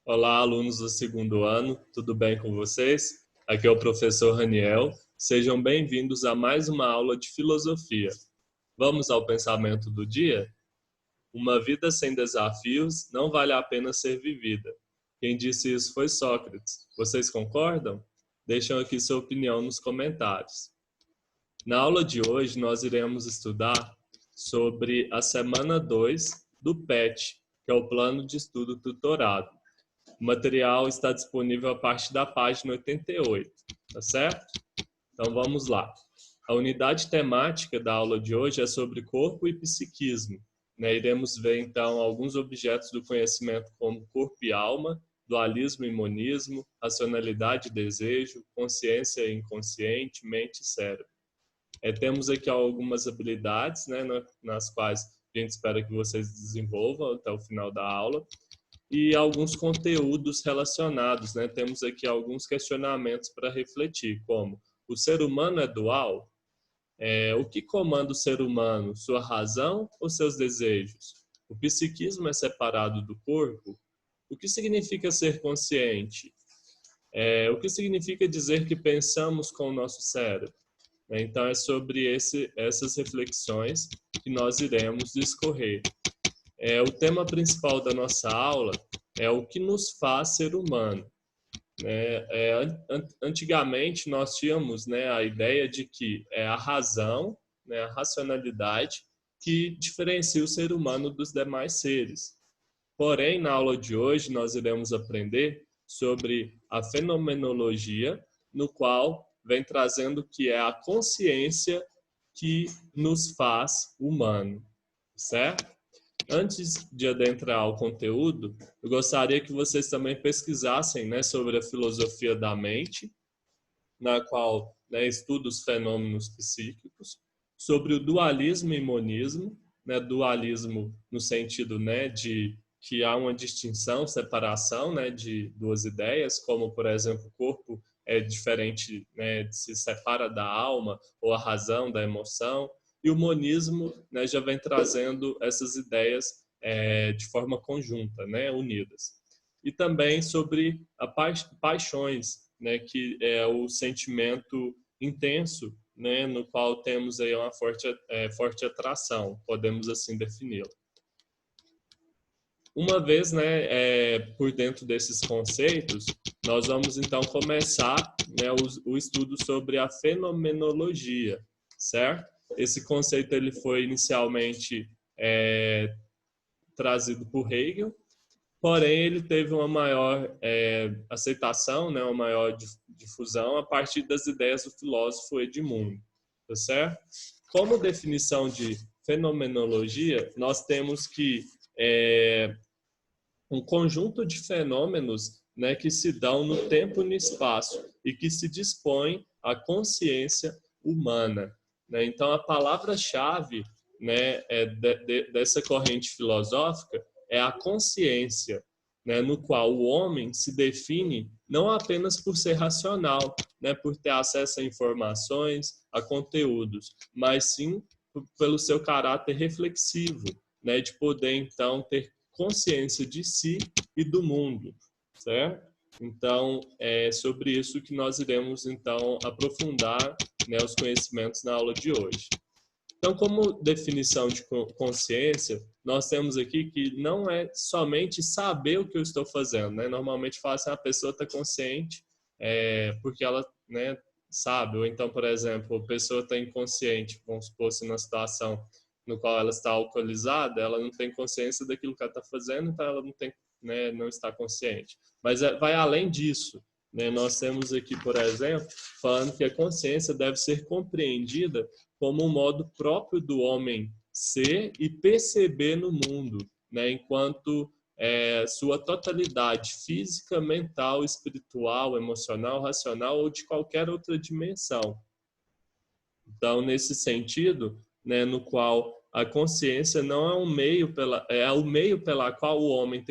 Olá, alunos do segundo ano, tudo bem com vocês? Aqui é o professor Raniel. Sejam bem-vindos a mais uma aula de filosofia. Vamos ao pensamento do dia? Uma vida sem desafios não vale a pena ser vivida. Quem disse isso foi Sócrates. Vocês concordam? Deixem aqui sua opinião nos comentários. Na aula de hoje, nós iremos estudar sobre a semana 2 do PET, que é o Plano de Estudo Tutorado. O material está disponível a partir da página 88, tá certo? Então vamos lá. A unidade temática da aula de hoje é sobre corpo e psiquismo. Iremos ver então alguns objetos do conhecimento como corpo e alma, dualismo e monismo, racionalidade e desejo, consciência e inconsciente, mente e cérebro. Temos aqui algumas habilidades, nas quais a gente espera que vocês desenvolvam até o final da aula, e alguns conteúdos relacionados, Temos aqui alguns questionamentos para refletir, como: o ser humano é dual? O que comanda o ser humano? Sua razão ou seus desejos? O psiquismo é separado do corpo? O que significa ser consciente? O que significa dizer que pensamos com o nosso cérebro? Então, é sobre essas reflexões que nós iremos discorrer. O tema principal da nossa aula é o que nos faz ser humano. Antigamente, nós tínhamos a ideia de que é a razão, a racionalidade, que diferencia o ser humano dos demais seres. Porém, na aula de hoje, nós iremos aprender sobre a fenomenologia, no qual vem trazendo que é a consciência que nos faz humano, certo? Antes de adentrar ao conteúdo, eu gostaria que vocês também pesquisassem sobre a filosofia da mente, na qual estuda os fenômenos psíquicos, sobre o dualismo e monismo, dualismo no sentido de que há uma distinção, separação de duas ideias, como, por exemplo, o corpo é diferente, se separa da alma, ou a razão da emoção, e o monismo já vem trazendo essas ideias de forma conjunta, unidas. E também sobre as paixões, que é o sentimento intenso, no qual temos aí uma forte atração, podemos assim defini-lo. Uma vez por dentro desses conceitos, nós vamos então começar o estudo sobre a fenomenologia, certo? Esse conceito ele foi inicialmente trazido por Hegel, porém ele teve uma maior aceitação, uma maior difusão a partir das ideias do filósofo Edmundo, tá certo? Como definição de fenomenologia, nós temos que um conjunto de fenômenos que se dão no tempo e no espaço e que se dispõem à consciência humana. Então, a palavra-chave dessa corrente filosófica é a consciência, no qual o homem se define não apenas por ser racional, por ter acesso a informações, a conteúdos, mas sim pelo seu caráter reflexivo, de poder, então, ter consciência de si e do mundo, certo? Então, é sobre isso que nós iremos, então, aprofundar os conhecimentos na aula de hoje. Então, como definição de consciência, nós temos aqui que não é somente saber o que eu estou fazendo, Normalmente fala assim, a pessoa está consciente porque ela sabe, ou então, por exemplo, a pessoa está inconsciente, vamos supor, se na situação no qual ela está alcoolizada, ela não tem consciência daquilo que ela está fazendo, então ela não tem, não está consciente. Mas vai além disso. Nós temos aqui, por exemplo, falando que a consciência deve ser compreendida como um modo próprio do homem ser e perceber no mundo, enquanto sua totalidade física, mental, espiritual, emocional, racional ou de qualquer outra dimensão. Então, nesse sentido, no qual a consciência não é o meio pela qual o homem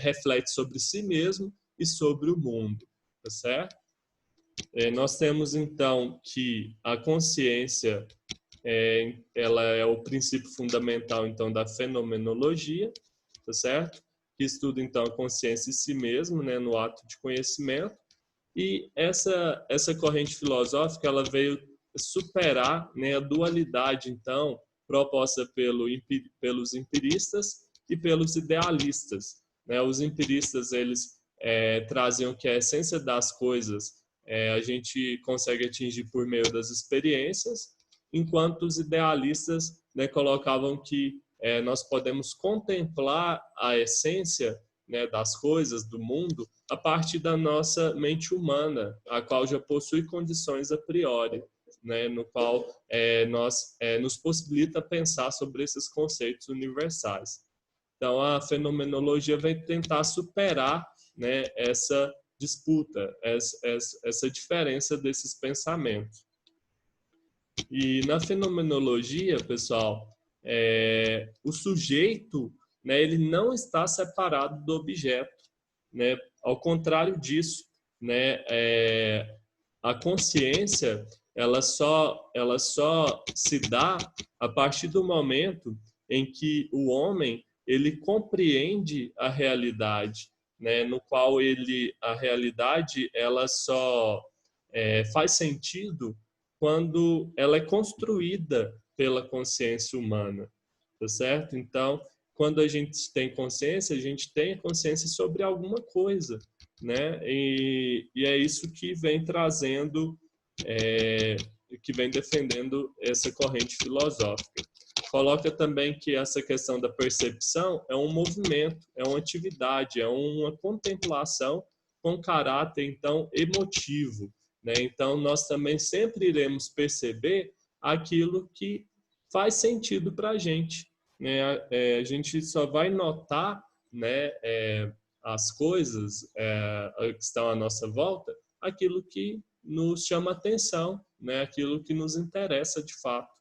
reflete sobre si mesmo e sobre o mundo, tá certo? Nós temos então que a consciência ela é o princípio fundamental então da fenomenologia, tá certo? que estuda então a consciência em si mesmo, né, no ato de conhecimento. E essa corrente filosófica ela veio superar, né, a dualidade então proposta pelos empiristas e pelos idealistas, né? Os empiristas eles traziam que a essência das coisas a gente consegue atingir por meio das experiências, enquanto os idealistas, né, colocavam que nós podemos contemplar a essência, né, das coisas, do mundo, a partir da nossa mente humana, a qual já possui condições a priori, né, no qual nos possibilita pensar sobre esses conceitos universais. Então, a fenomenologia vai tentar superar, né, essa disputa, essa diferença desses pensamentos. E na fenomenologia, pessoal, o sujeito, né, ele não está separado do objeto, né? Ao contrário disso, né, a consciência ela só se dá a partir do momento em que o homem ele compreende a realidade, né, no qual a realidade ela só faz sentido quando ela é construída pela consciência humana, tá certo? Então, quando a gente tem consciência, a gente tem consciência sobre alguma coisa, né? E é isso que vem trazendo, que vem defendendo essa corrente filosófica. Coloca também que essa questão da percepção é um movimento, é uma atividade, é uma contemplação com caráter, então, emotivo, né? Então, nós também sempre iremos perceber aquilo que faz sentido para a gente, né? A gente só vai notar, né, as coisas que estão à nossa volta, aquilo que nos chama atenção, né? Aquilo que nos interessa de fato,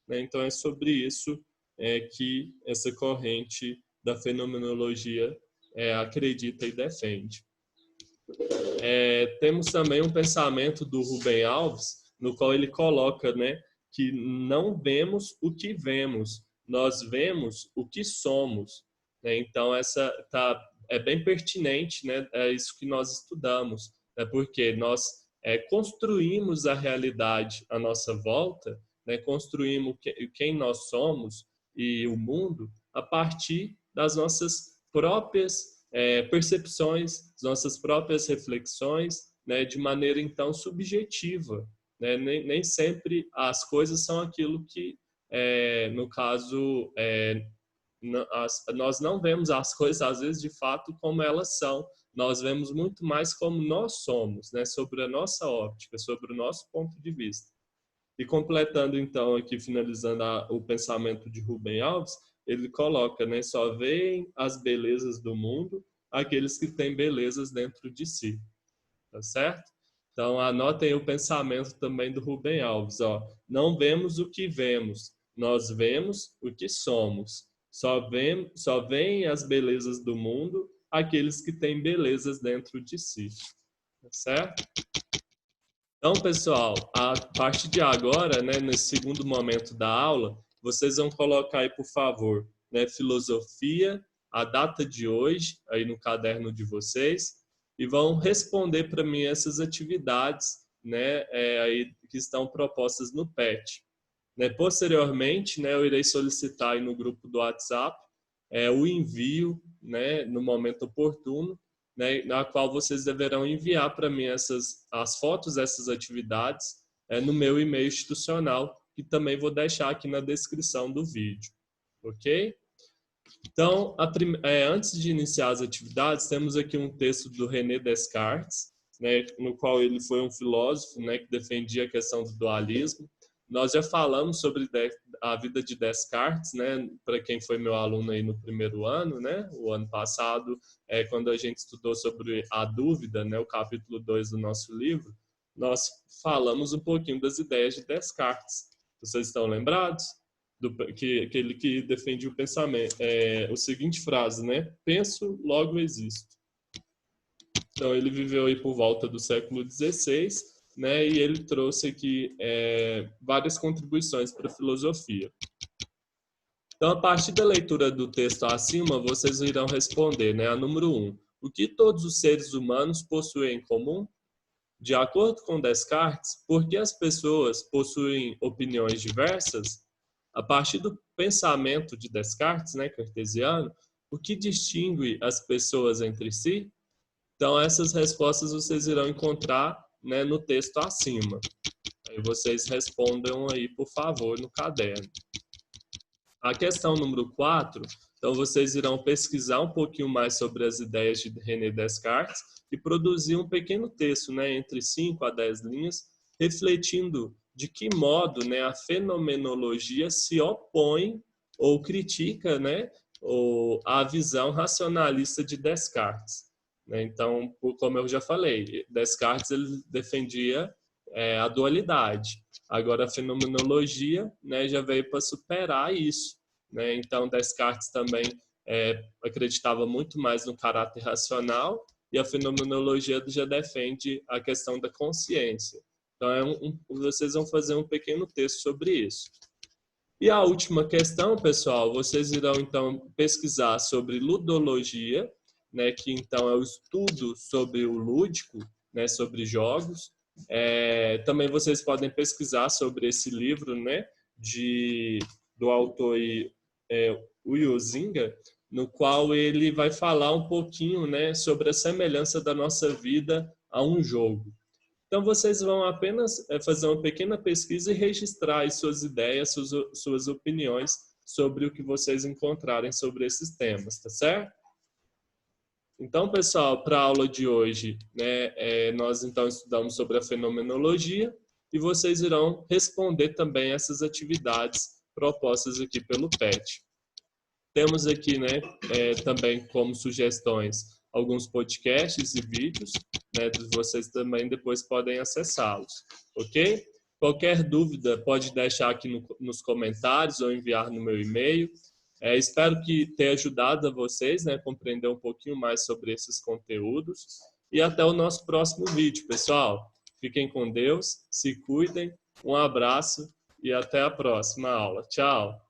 né? Então, é sobre isso que essa corrente da fenomenologia acredita e defende. Temos também um pensamento do Rubem Alves, no qual ele coloca, né, que não vemos o que vemos, nós vemos o que somos, né? Então, é bem pertinente, né, é isso que nós estudamos, né, porque nós construímos a realidade à nossa volta, né, construímos quem nós somos e o mundo a partir das nossas próprias percepções, nossas próprias reflexões, né, de maneira então subjetiva, né? Nem sempre as coisas são aquilo que, no caso, nós não vemos as coisas às vezes de fato como elas são, nós vemos muito mais como nós somos, né, sobre a nossa óptica, sobre o nosso ponto de vista. E completando então aqui, finalizando o pensamento de Rubem Alves, ele coloca, né, só veem as belezas do mundo aqueles que têm belezas dentro de si, tá certo? Então anotem o pensamento também do Rubem Alves, ó. Não vemos o que vemos, nós vemos o que somos. Só veem as belezas do mundo aqueles que têm belezas dentro de si, tá certo? Então, pessoal, a partir de agora, né, nesse segundo momento da aula, vocês vão colocar aí, por favor, né, filosofia, a data de hoje, aí no caderno de vocês, e vão responder para mim essas atividades, né, aí que estão propostas no PET. Né, posteriormente, né, eu irei solicitar aí no grupo do WhatsApp o envio, né, no momento oportuno, né, na qual vocês deverão enviar para mim as fotos dessas atividades no meu e-mail institucional, que também vou deixar aqui na descrição do vídeo, ok? Então, antes de iniciar as atividades, temos aqui um texto do René Descartes, né, no qual ele foi um filósofo, né, que defendia a questão do dualismo. Nós já falamos sobre a vida de Descartes, né, para quem foi meu aluno aí no primeiro ano, né, o ano passado, quando a gente estudou sobre a dúvida, né, o capítulo 2 do nosso livro, nós falamos um pouquinho das ideias de Descartes. Vocês estão lembrados? Aquele que defende o pensamento, a seguinte frase, né? Penso, logo existo. Então, ele viveu aí por volta do século XVI, né? E ele trouxe aqui várias contribuições para a filosofia. Então, a partir da leitura do texto acima, vocês irão responder, né? A número 1. O que todos os seres humanos possuem em comum? De acordo com Descartes, por que as pessoas possuem opiniões diversas? A partir do pensamento de Descartes, né, cartesiano, o que distingue as pessoas entre si? Então, essas respostas vocês irão encontrar, né, no texto acima. Aí vocês respondam aí, por favor, no caderno. A questão número 4, então vocês irão pesquisar um pouquinho mais sobre as ideias de René Descartes e produzir um pequeno texto, né, entre 5 a 10 linhas, refletindo de que modo, né, a fenomenologia se opõe ou critica, né, a visão racionalista de Descartes. Né? Então, como eu já falei, Descartes ele defendia a dualidade. Agora, a fenomenologia, né, já veio para superar isso. Né? Então, Descartes também acreditava muito mais no caráter racional e a fenomenologia já defende a questão da consciência. Então, vocês vão fazer um pequeno texto sobre isso. E a última questão, pessoal, vocês irão, então, pesquisar sobre ludologia, né, que, então, é o estudo sobre o lúdico, né, sobre jogos. Também vocês podem pesquisar sobre esse livro, né, do autor Huizinga, no qual ele vai falar um pouquinho, né, sobre a semelhança da nossa vida a um jogo. Então, vocês vão apenas fazer uma pequena pesquisa e registrar as suas ideias, suas opiniões sobre o que vocês encontrarem sobre esses temas, tá certo? Então, pessoal, para a aula de hoje, né, nós então estudamos sobre a fenomenologia e vocês irão responder também essas atividades propostas aqui pelo PET. Temos aqui, né, também como sugestões alguns podcasts e vídeos, né, vocês também depois podem acessá-los, ok? Qualquer dúvida pode deixar aqui nos comentários ou enviar no meu e-mail. Espero que tenha ajudado a vocês, né, a compreender um pouquinho mais sobre esses conteúdos. E até o nosso próximo vídeo, pessoal. Fiquem com Deus, se cuidem, um abraço e até a próxima aula. Tchau!